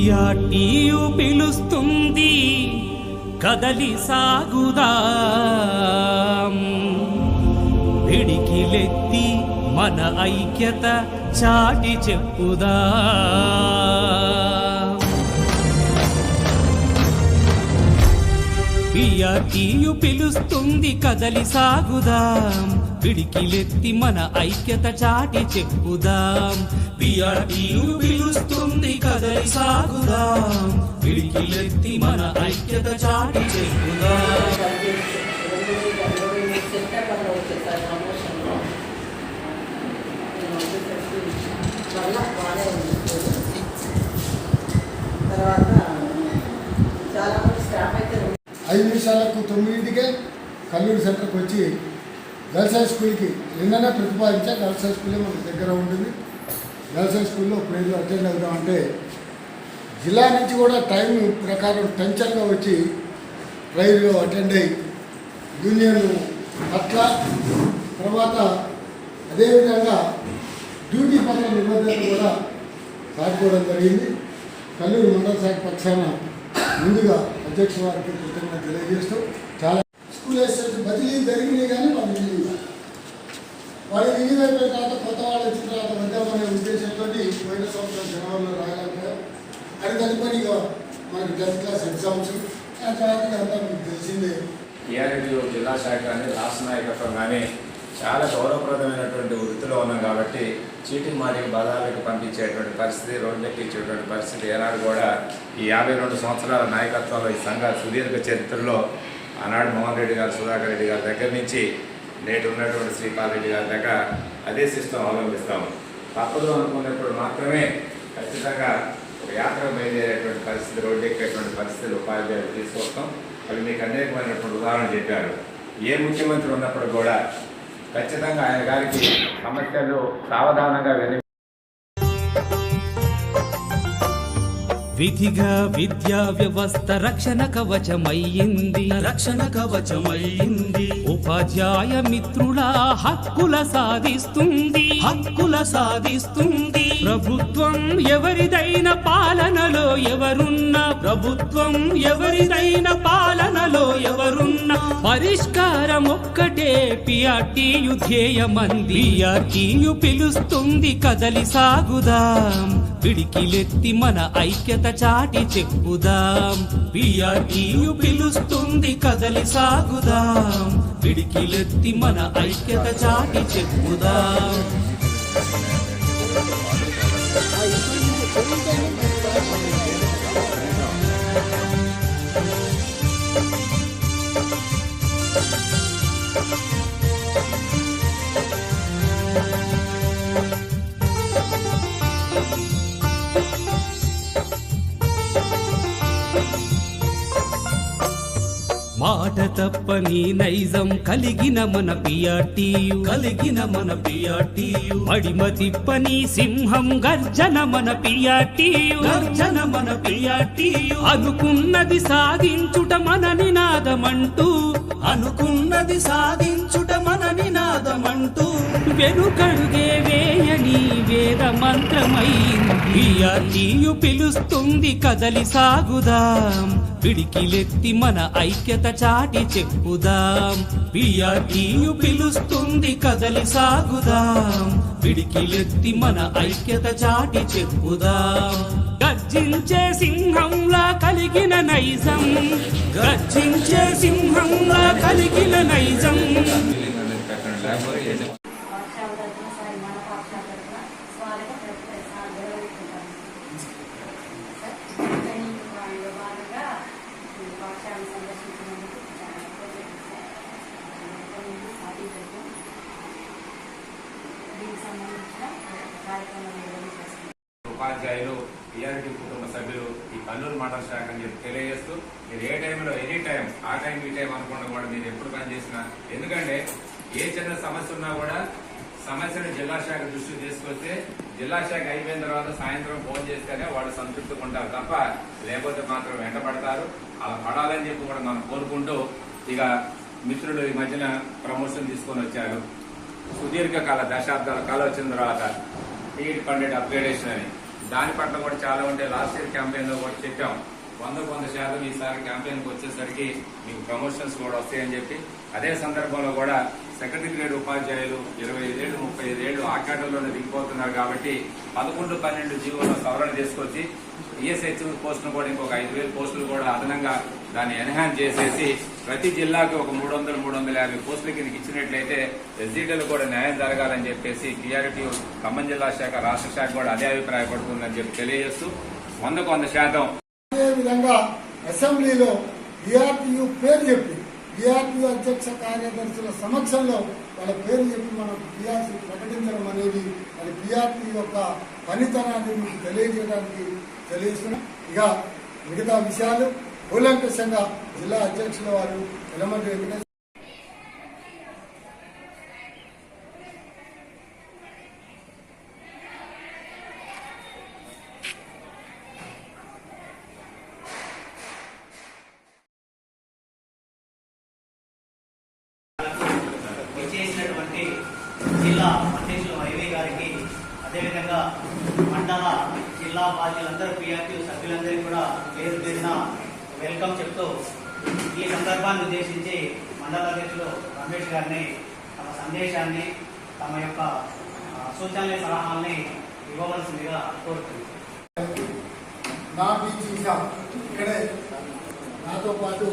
పియాటియు పిలుస్తుంది కదలి సాగుదాం, పిడికిలెత్తి మన ఐక్యత చాటి చెప్పుదాం. పియాటియు పిలుస్తుంది కదలి సాగుదాం, పిడికిలెత్తి మన ఐక్యత చాటి చెప్పుదాం. పియాటియు పిలుస్తుంది కదలి సాగుదాం, పిడికిలెత్తి మన ఐక్యత చాటి చెప్పుదాం. తర్వాత చాలా మంది స్టాఫ్ అయితే 5 నిమిషాలకు 9కే కల్లూరు సెంటర్కి వచ్చి గర్ల్స్ హై స్కూల్కి నిన్ననే ప్రతిపాదించా. గర్ల్స్ హై స్కూలే మన దగ్గర ఉంటుంది. గర్ల్స్ హై స్కూల్లో ప్రేరు అటెండ్ అవుదామంటే జిల్లా నుంచి కూడా టైం ప్రకారం టెన్షన్గా వచ్చి ప్రైజ్లో అటెండ్ అయ్యి యూనియన్ పట్ల తర్వాత అదేవిధంగా డ్యూటీ పట్ల నిబంధనలు కూడా సాటుకోవడం జరిగింది. కల్లూరు మండల శాఖ పక్షాన ముందుగా అధ్యక్ష వారికి కృతజ్ఞత తెలియజేస్తూ చాలా స్కూల్ ఎస్ఎస్ బదిలీ జరిగినాయి కానీ వాళ్ళు రిలీవ్ వాళ్ళు రిలీవ్ అయిపోయిన తర్వాత కొత్త వాళ్ళు వచ్చిన తర్వాత వద్దామనే ఉద్దేశంతో పోయిన సంవత్సరం జనవరిలో రాయలేకపోయాం. అది తదుపరి మనకి 10th క్లాస్ ఎగ్జామ్స్ ఆ తర్వాత అంతా మీకు తెలిసిందే. టీఆర్ఎస్ జిల్లా శాఖ కానీ రాష్ట్ర నాయకత్వం కానీ చాలా గౌరవప్రదమైనటువంటి వృత్తిలో ఉన్నాం కాబట్టి చీటింగ్ మారికి బదాలకు పంపించేటువంటి పరిస్థితి, రోడ్లెక్కించేటువంటి పరిస్థితి ఏనాడు కూడా ఈ 52 సంవత్సరాల నాయకత్వంలో ఈ సంఘ సుదీర్ఘ చరిత్రలో ఆనాడు మోహన్ రెడ్డి గారు, సుధాకర్ రెడ్డి గారి దగ్గర నుంచి నేటి ఉన్నటువంటి శ్రీపాల్ రెడ్డి గారి దగ్గర అదే సిస్టమ్ అవలంబిస్తాము. తప్పదు అనుకున్నప్పుడు మాత్రమే ఖచ్చితంగా ఒక యాత్ర బయలుదేరేటువంటి పరిస్థితి, రోడ్డు ఎక్కేటువంటి పరిస్థితులు ఉపాధ్యాయులు తీసుకొస్తాం. అవి మీకు అనేకమైనటువంటి ఉదాహరణ చెప్పారు. ఏ ముఖ్యమంత్రి ఉన్నప్పుడు కూడా ఖచ్చితంగా ఆయన గారికి సమస్యలు సావధానంగా విధిగా విద్యా వ్యవస్థ రక్షణ కవచమయ్యింది. ఉపాధ్యాయ మిత్రుల హక్కుల సాధిస్తుంది. ప్రభుత్వం ఎవరిదైన పాలనలో ఎవరున్నా పరిష్కారం ఒక్కటే పియాటియు ధ్యేయమంది. పియాటియు పిలుస్తుంది కదలి సాగుదాం, పిడికిలెత్తి మన ఐక్యత చాటి చెప్పుదాం. పియాటియు పిలుస్తుంది కదలి సాగుదాం, పిడికిలెత్తి మన ఐక్యత చాటి చెప్పుదాం. మాట తప్పని నైజం కలిగిన మన పియాటియు మడిమ తిప్పని సింహం గర్జన మన పియాటియు అనుకున్నది సాధించుట మన నినాదమంటూ వెనుకడుగే వేయని వేద మంత్రమైంది. పియాటియు పిలుస్తుంది కదలి సాగుదాం, పిడికిలెత్తి మన ఐక్యత చాటి చెప్పుదాం. పియాటియు పిలుస్తుంది కదలి సాగుదాం, పిడికిలెత్తి మన ఐక్యత చాటి చెప్పుదాం. గర్జించే సింహంలా కలిగిన నైజం ఉపాధ్యాయులు, టీఆర్ఎస్ కుటుంబ సభ్యులు, ఈ కల్లూరు మండల శాఖ అని చెప్పి తెలియజేస్తూ మీరు ఏ టైంలో ఎనీ టైం ఆ టైం ఈ టైం అనుకోవడం కూడా మీరు ఎప్పుడు పనిచేసినా, ఎందుకంటే ఏ చిన్న సమస్య ఉన్నా కూడా సమస్యను జిల్లా శాఖ దృష్టికి తీసుకొస్తే జిల్లా శాఖ అయిపోయిన తర్వాత సాయంత్రం ఫోన్ చేస్తేనే వాళ్ళు సంతృప్తిగా ఉంటారు తప్ప లేకపోతే మాత్రం వెంటబడతారు. అలా పడాలని చెప్పి కూడా మనం కోరుకుంటూ ఇక మిత్రులు ఈ మధ్యన ప్రమోషన్ తీసుకొని వచ్చారు. సుదీర్ఘకాల దశాబ్దాల కాలం వచ్చిన తర్వాత టీఈడి ఫండెడ్ అప్గ్రేడేషన్ అని దాని పట్ల కూడా చాలా ఉంటే లాస్ట్ ఇయర్ క్యాంపెయిన్లో కూడా చెప్పాం 100% ఈసారి క్యాంపెయిన్కి వచ్చేసరికి మీకు ప్రమోషన్స్ కూడా వస్తాయని చెప్పి అదే సందర్భంలో కూడా సెకండరీ గ్రేడ్ ఉపాధ్యాయులు 25 ఏళ్ళు 35 ఏళ్ళు ఆ కేటర్లోనే దిగిపోతున్నారు కాబట్టి 11-12 జీవోలో సవరణ తీసుకొచ్చి ఈఎస్హెచ్ పోస్టులు కూడా ఇంకొక 5,000 పోస్టులు కూడా అదనంగా దాన్ని ఎన్హాన్స్ చేసేసి ప్రతి జిల్లాకి ఒక 300-350 పోస్టుల కిందకి ఇచ్చినట్లయితే ఎస్జీటీలు కూడా న్యాయం జరగాలని చెప్పేసి టీఆర్టీ ఖమ్మం జిల్లా శాఖ రాష్ట్ర శాఖ కూడా అదే అభిప్రాయపడుతుందని చెప్పి తెలియజేస్తూ 100% అదేవిధంగా అసెంబ్లీలో డిఆర్టీయూ పేరు చెప్పి డిఆర్టీయూ అధ్యక్ష కార్యదర్శుల సమక్షంలో వాళ్ళ పేరు చెప్పి మనం పిఆర్సీ ప్రకటించడం అనేది అది పిఆర్టీ యొక్క పనితనాన్ని మీకు తెలియజేయడానికి తెలియజేస్తున్నాం. ఇక మిగతా విషయాలు కూలంకషంగా జిల్లా అధ్యక్షుల వారు ఎలమంటి వెంకటేశ్వర చేసినటువంటి జిల్లా అధ్యక్షులు వైవి గారికి అదేవిధంగా మండల జిల్లా బాధ్యులందరూ పిఆర్టీ సభ్యులందరికీ కూడా పేరు పేరున వెల్కమ్ చెప్తూ ఈ సందర్భాన్ని ఉద్దేశించి మండల అధ్యక్షులు రమేష్ గారిని తమ సందేశాన్ని తమ యొక్క సూచనల సలహాలని ఇవ్వవలసిందిగా కోరుతుంది. నా బీచీగా ఇక్కడే నాతో పాటు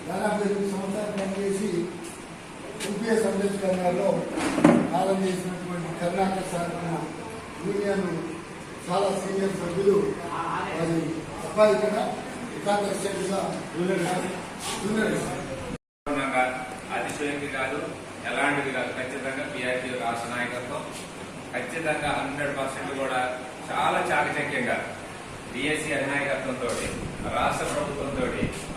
దాదాపు 8 సంవత్సరాలు పనిచేసి యూపీఎస్ అంబేద్కర్లో కాలం చేసినటువంటి కర్ణాటక సాధన యూనియన్ చాలా సీనియర్ సభ్యులు వారి అబ్బాయి ఇక్కడ ఏకాదశిగా అతిశయోక్తి కాదు, ఎలాంటిది కాదు. ఖచ్చితంగా పిఆర్టీ రాష్ట్ర నాయకత్వం ఖచ్చితంగా 100% కూడా చాలా చాకచక్యంగా డిఎస్సీ అధినాయకత్వంతో రాష్ట్ర ప్రభుత్వంతో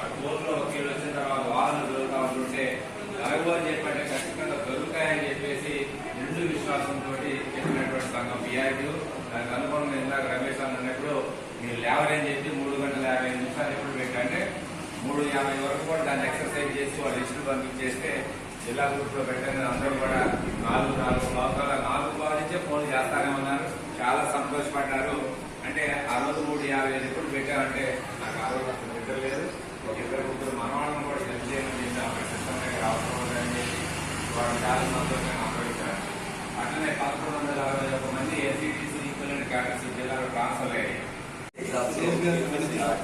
ఆ కోర్టులో వకీలు వచ్చిన తర్వాత వాదనలు జరుగుతూ ఉంటుంటే జరగవు అని చెప్పంటే ఖచ్చితంగా దొరుకుతాయని చెప్పేసి నిండు విశ్వాసంతో చెప్పినటువంటి సంఘం పిఆర్టీ. దానికి అనుగుణంగా ఇందాక రమేష్ అన్నప్పుడు మీరు లేవరని చెప్పి 3:55 ఎప్పుడు పెట్టంటే 3:50 వరకు కూడా దాన్ని ఎక్సర్సైజ్ చేసి వాళ్ళు లిస్టులు పంపించేస్తే జిల్లా గ్రూప్లో పెట్టండి. అందరూ కూడా 4 బ్లాకుల 4 నుంచే ఫోన్ చేస్తానే ఉన్నారు. చాలా సంతోషపడ్డారు. అంటే ఆ రోజు 3:55 ఎప్పుడు పెట్టామంటే నాకు ఆ రోజు అసలు నిద్రలేదు. ఒక 2-3 మనవాళ్ళని కూడా హెల్ప్ చేయమని చెప్పి సిస్టమ్ దగ్గర అవసరం ఉందని చెప్పి వాళ్ళు చాలా సంతోషంగా ఆహ్వానించారు. అట్లనే 1161 మంది ఎస్సీటీసీ ఈక్వలెంట్ క్యాడర్స్ జిల్లాలో ట్రాన్స్ఫర్ అయ్యాయి.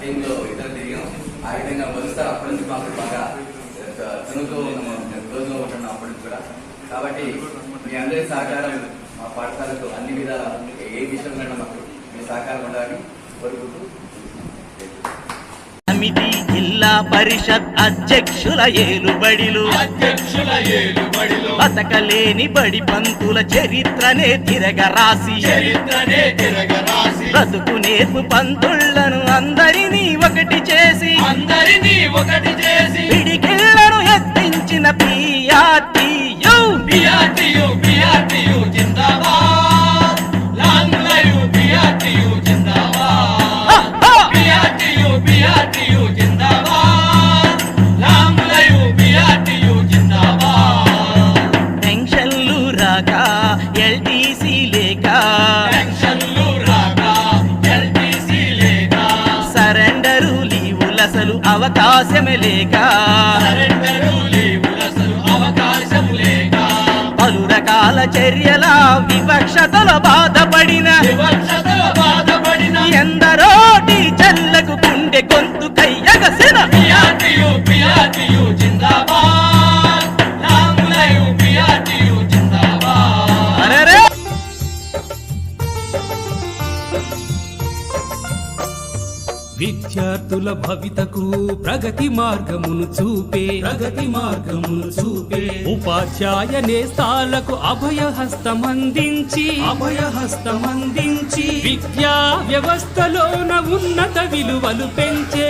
టీంలో ఇద్దరు దిగాం. ఆ విధంగా మొదటిసారి అప్పటి నుంచి మాకు బాగా తిరుగుతూ రోజులో ఉంటున్నాం అప్పటి నుంచి కూడా. కాబట్టి మీ అందరి సహకారం మా పాఠశాలకు అన్ని విధాల ఏ విషయంలో మాకు మీ సహకారం ఉండాలని కోరుకుంటూ సమితి జిల్లా పరిషత్ అధ్యక్షుల ఏలుబడిలు బతకలేని బడి పంతుల చరిత్రనే తిరగరాసి బ్రతుకు నేర్పు పంతుళ్లను అందరినీ ఒకటి చేసి పిడికిళ్లను ఎత్తించిన పిఆర్టీయూ జిందాబాద్ లాంగ్ లైవ్ పిఆర్టీయూ జిందాబాద్ పిఆర్టీయూ జిందాబాద్ లాంగ్ లైవ్ పిఆర్టీయూ జిందాబాద్. పెన్షన్లు రాక ఎల్టీసీ లేక సరెండరు లీవులసలు అవకాశమే లేక పలు రకాల చర్యల వివక్షతల బాధపడిన ఎందరో టీచర్లకు గుండె గొంతు కయ్యగసిన పిఆర్టీయూ జిందాబాద్ లాంగ్ లైవ్ పిఆర్టీయూ జిందాబాద్. అరెరే విద్యార్థుల భవితకు ప్రగతి మార్గమును చూపే ఉపాధ్యాయ నేస్తాలకు అభయహస్తమందించి విద్యా వ్యవస్థలోన ఉన్నత విలువలు పెంచే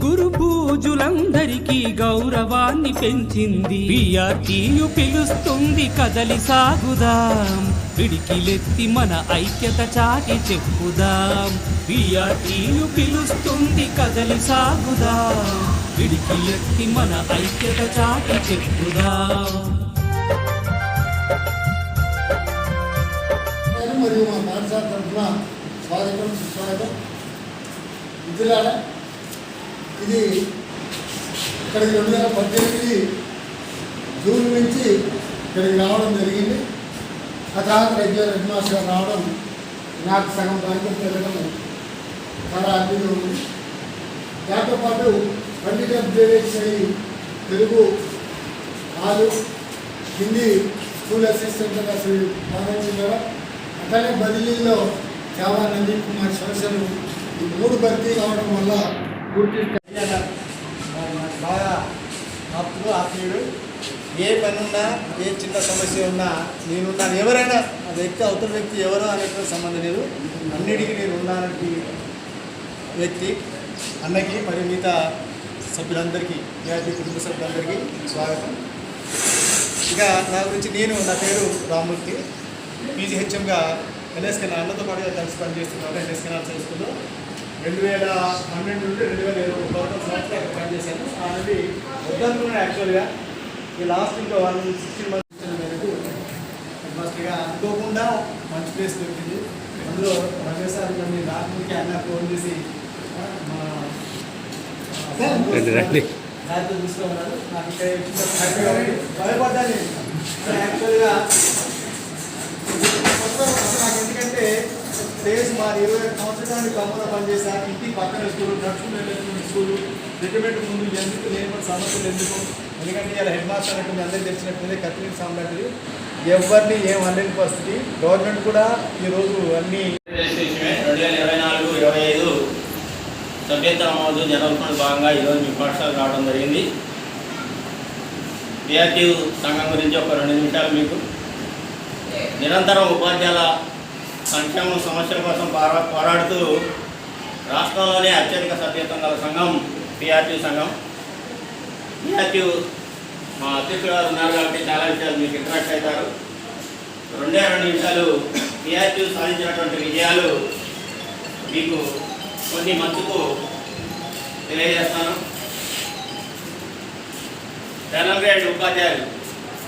గురు పూజులందరికీ గౌరవాన్ని పెంచింది. పిఆర్టీయూ పిలుస్తుంది కదలి సాగుదాం, పిడికిలెత్తి మన ఐక్యత చాటి చెప్పుదాం. పిఆర్టీయూ పిలుస్తుంది కదలి సాగుదాం, పిడికిలెత్తి మన ఐక్యత చాటి చెప్పుదాం. పాఠశాల తరఫున స్వాగతం సుస్వాగతం. విద్యులారా, ఇది ఇక్కడికి 2018 జూన్ నుంచి ఇక్కడికి రావడం జరిగింది. ఆ తర్వాత రెగ్యులర్ హెడ్ మాస్టర్ రావడం, నాకు సగం బాధ్యత వెళ్ళడం చాలా హ్యాపీగా ఉంది. దాంతోపాటు పండిట్ అప్గ్రేడేషన్ అయ్యి తెలుగు 6, హిందీ స్కూల్ అసిస్టెంట్గా ప్రారంభించడం, అట్లనే బదిలీలో జావా నందీప్ కుమార్ సమస్యలు ఈ 3 భర్తీ కావడం వల్ల పూర్తి బాగా ఆత్మీయుడు. ఏ పని ఉన్నా, ఏ చిన్న సమస్య ఉన్నా నేనున్నాను. ఎవరైనా ఆ వ్యక్తి అవతల వ్యక్తి ఎవరో అనేటువంటి సంబంధం లేదు, అన్నిటికీ నేను ఉన్నానటి వ్యక్తి. అన్నకి మరియు మిగతా సభ్యులందరికీ, విఐపి కుటుంబ సభ్యులందరికీ స్వాగతం. ఇక నా గురించి నా పేరు రామ్మూర్తి. పీజీహెచ్ఎంగా ఎన్ఎస్కెన్ అన్నతో పాటుగా కలిసి పనిచేస్తున్నాను. ఎన్ఎస్కెన్ హై స్కూల్లో 2012 నుండి 2021 సంవత్సరాలు పనిచేశాను. అనేది వద్దనుకున్నాను యాక్చువల్గా. ఈ లాస్ట్ ఇంకో 16 మంత్స్ మేరకు హెడ్ మాస్టర్గా అనుకోకుండా మంచి ప్లేస్ దొరికింది. అందులో రమేష్ సార్ నన్ను రాకముందుకే అన్న ఫోన్ చేసి దాంతో చూసుకోమన్నారు. నాకు ఇక్కడ హ్యాపీగా భయపడ్డాను యాక్చువల్గా. నాకు ఎందుకంటే ప్లేస్ మా 20 సంవత్సరానికి ఖమ్మంలో పనిచేశాను. ఇంటికి పక్కన స్కూలు, నడుచుకునే స్కూలు, రికమెండ్ ముందు ఎందుకు లేని సమస్యలు ఎందుకు. ఎందుకంటే ఇలా హెడ్ మాస్టర్ అంటే అందరికీ తెలిసినట్లయితే కత్తిరి సాంబాటిది ఎవరిని ఏం అనలేని పరిస్థితి. గవర్నమెంట్ కూడా ఈరోజు అన్ని 2024-25 సభ్యత్వ నమోదు జనవరి భాగంగా ఈరోజు మీ పాఠశాలకు రావడం జరిగింది. విఆర్టీ సంఘం గురించి ఒక 2 నిమిషాలు మీకు. నిరంతరం ఉపాధ్యాయుల సంక్షేమ సమస్యల కోసం పోరాడుతూ రాష్ట్రంలోనే అత్యధిక సభ్యత్వం గల సంఘం పిఆర్టీ సంఘం. పిఆర్టీ మా అధ్యక్షులు గారు ఉన్నారు కాబట్టి చాలా విషయాలు మీకు ఇంట్రాక్ట్ అవుతారు. 2 నిమిషాలు పిఆర్టీ సాధించినటువంటి విజయాలు మీకు కొన్ని మంచుకు తెలియజేస్తాను. జనరల్ గ్రేడ్ ఉపాధ్యాయులు,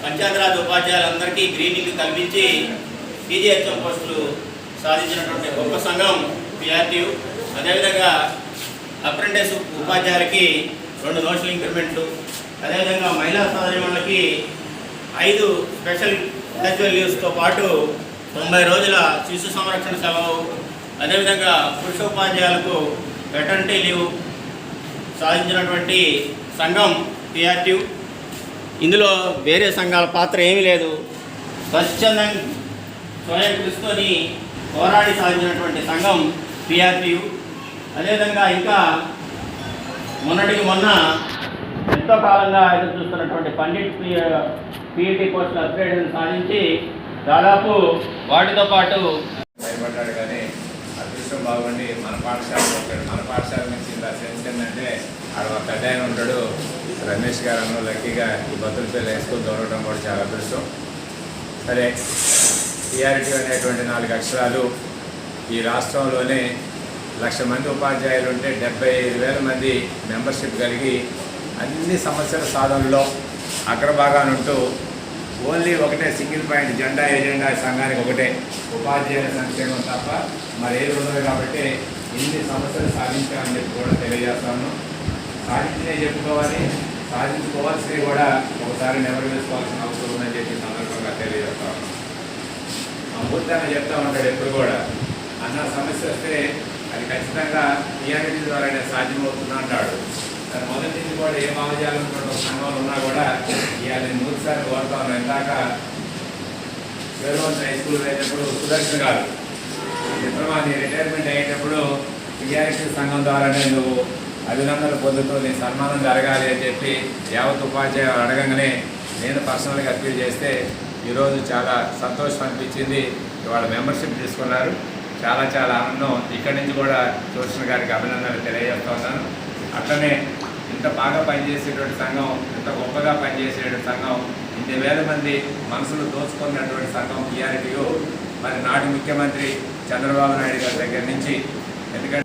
పంచాయతీరాజ్ ఉపాధ్యాయులందరికీ గ్రీనింగ్ కల్పించి పీజీహెచ్ఎం పోస్టులు సాధించినటువంటి గొప్ప సంఘం పిఆర్టీయు. అదేవిధంగా అప్రెంటిస్ ఉపాధ్యాయులకి 2 నోషనల్ ఇంక్రిమెంట్లు, అదేవిధంగా మహిళా సోదరిమణులకి 5 స్పెషల్ గ్రాడ్యువల్ లీవ్స్తో పాటు 90 రోజుల శిశు సంరక్షణ సెలవు, అదేవిధంగా పురుష ఉపాధ్యాయులకు వెటర్నిటీ లీవ్ సాధించినటువంటి సంఘం పిఆర్టీ. ఇందులో వేరే సంఘాల పాత్ర ఏమీ లేదు. స్వచ్ఛందంగా స్వయం కృషితోని పోరాడి సాధించినటువంటి సంఘం పిఆర్టీ. అదేవిధంగా ఇంకా మొన్నటికి మొన్న ఎంతో కాలంగా ఎదురు చూస్తున్నటువంటి పండిట్ పీఈటీ పోస్టుల అప్గ్రేడేషన్ సాధించి దాదాపు వాటితో పాటు భయపడ్డాడు. కానీ అదృష్టం బాగుండి మన పాఠశాలకు వచ్చాడు. మన పాఠశాల నుంచి ఇంత సెన్స్ ఏంటంటే ఆడ ఒక పెద్ద ఆయన ఉంటాడు, రమేష్ గారు అన్న లక్కీగా ఈ బతుల పిల్లలు వేసుకొని దొరకడం కూడా చాలా అదృష్టం. సరే, పిఆర్టీ అనేటువంటి 4 అక్షరాలు ఈ రాష్ట్రంలోనే 1,00,000 మంది ఉపాధ్యాయులు ఉంటే 75,000 మంది మెంబర్షిప్ కలిగి అన్ని సమస్యల సాధనలో అగ్రభాగానుంటూ ఓన్లీ ఒకటే సింగిల్ పాయింట్ జెండా ఏజెండా సంఘానికి ఒకటే ఉపాధ్యాయుల సంక్షేమం తప్ప మరి ఏది ఉండదు. కాబట్టి ఇన్ని సమస్యలు సాధించామని చెప్పి కూడా తెలియజేస్తాను. సాధించినవి చెప్పుకోవాలి, సాధించుకోవాల్సినవి కూడా ఒకసారి నెమరు వేసుకోవాల్సిన అవసరం ఉందని చెప్పి సందర్భంగా తెలియజేస్తాను. అమృతంగా చెప్తా ఉంటాడు ఎప్పుడు కూడా, అన్న సమస్య వస్తే అది ఖచ్చితంగా టీఆర్టీ ద్వారానే సాధ్యమవుతుంది అంటాడు. దాని మొదటి నుంచి కూడా ఏ భావజాలం సంఘంలో ఉన్నా కూడా ఇవాళ నేను 100 సార్లు కోరుతాను. ఇందాక వేరువంత హై స్కూల్ అయినప్పుడు సుదర్శన్ గారు డిప్లొమా రిటైర్మెంట్ అయ్యేటప్పుడు టీఆర్టీ సంఘం ద్వారానే నువ్వు అభినందనలు పొందుతూ నీ సన్మానం జరగాలి అని చెప్పి యావత్ ఉపాధ్యాయులు అడగంగానే నేను పర్సనల్గా అప్పీల్ చేస్తే ఈరోజు చాలా సంతోషం అనిపించింది. ఇవాళ మెంబర్షిప్ తీసుకున్నారు, చాలా చాలా ఆనందం. ఇక్కడి నుంచి కూడా జోషన్ గారికి అభినందనలు తెలియజేస్తూ ఉన్నాను. అట్లనే ఇంత బాగా పనిచేసేటువంటి సంఘం, ఇంత గొప్పగా పనిచేసేటువంటి సంఘం, ఇన్ని వేల మంది మనసులు దోచుకున్నటువంటి సంఘం పిఆర్టీయు. మరి నాటి ముఖ్యమంత్రి చంద్రబాబు నాయుడు గారి దగ్గర నుంచి, ఎందుకంటే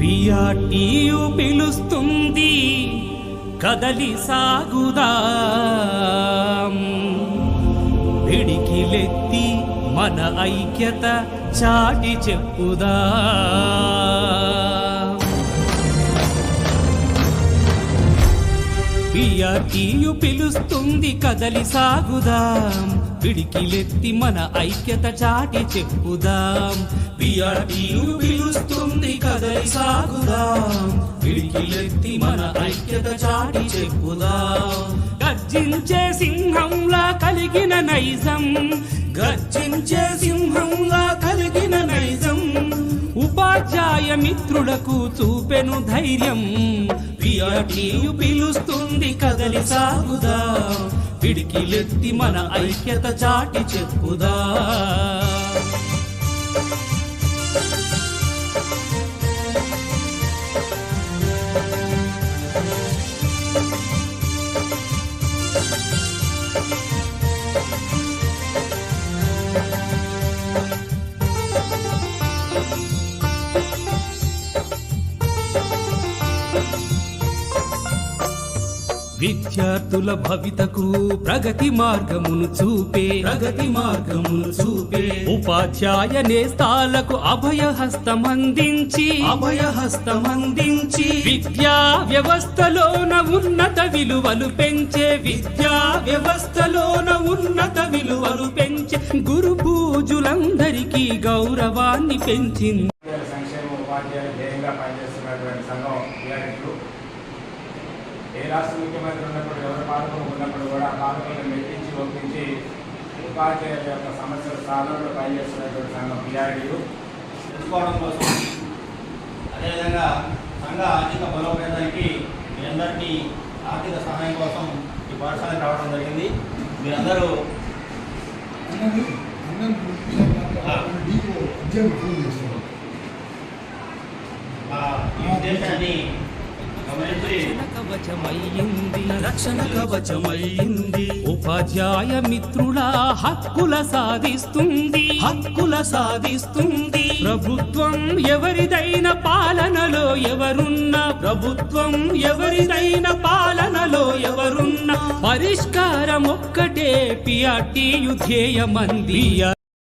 పిఆర్టీయు పిలుస్తుంది కదలి సాగుదాం, పిడికిలెత్తి మన ఐక్యత చాటి చెప్పుదా. పిఆర్టీయు పిలుస్తుంది కదలి సాగుదాం, పిడికిలెత్తి మన ఐక్యత చాటి చెప్పుదాం. పిఆర్టీయు పిలుస్తుంది కదలి సాగుదాం, పిడికిలెత్తి మన ఐక్యత చాటి చెప్పుదాం. గర్జించే సింహంలా కలిగిన నైజం, గర్జించే సింహంలా కలిగిన నైజం ఉపాధ్యాయ మిత్రులకు చూపెను ధైర్యం. పిఆర్టీయు పిలుస్తుంది కదలి సాగుదా, పిడికిలెత్తి మన ఐక్యత చాటి చెప్పుదా. విద్యార్థుల భవితకు ప్రగతి మార్గమును చూపే ఉపాధ్యాయ నేస్తాలకు అభయహస్తమందించి విద్యా వ్యవస్థలోన ఉన్నత విలువలు పెంచే గురు పూజులందరికీ గౌరవాన్ని పెంచింది. సంక్షేమ ఉపాధ్యాయులు ధ్యేయంగా పనిచేస్తున్నటువంటి సంఘం పిఆర్టీ. ఏ రాష్ట్ర ముఖ్యమంత్రి ఉన్నప్పుడు ఎవరు పాలకులు ఉన్నప్పుడు కూడా పాలకులను మెప్పించి ఒప్పించి ఉపాధ్యాయుల యొక్క సమస్యల సాధనలో పనిచేస్తున్నటువంటి సంఘం పిఆర్టీ తెలుసుకోవడం కోసం, అదేవిధంగా సంఘ ఆర్థిక బలోపేతానికి మీ అందరికీ ఆర్థిక సహాయం కోసం ఈ పాఠశాలకు రావడం జరిగింది. మీరందరూ ఈ ఉద్దేశాన్ని రక్షణ కవచమయ్యింది. ఉపాధ్యాయ మిత్రుల హక్కుల సాధిస్తుంది. ప్రభుత్వం ఎవరిదైన పాలనలో ఎవరున్నా పరిష్కారం ఒక్కటే పిఆర్టీయు ధ్యేయమంది.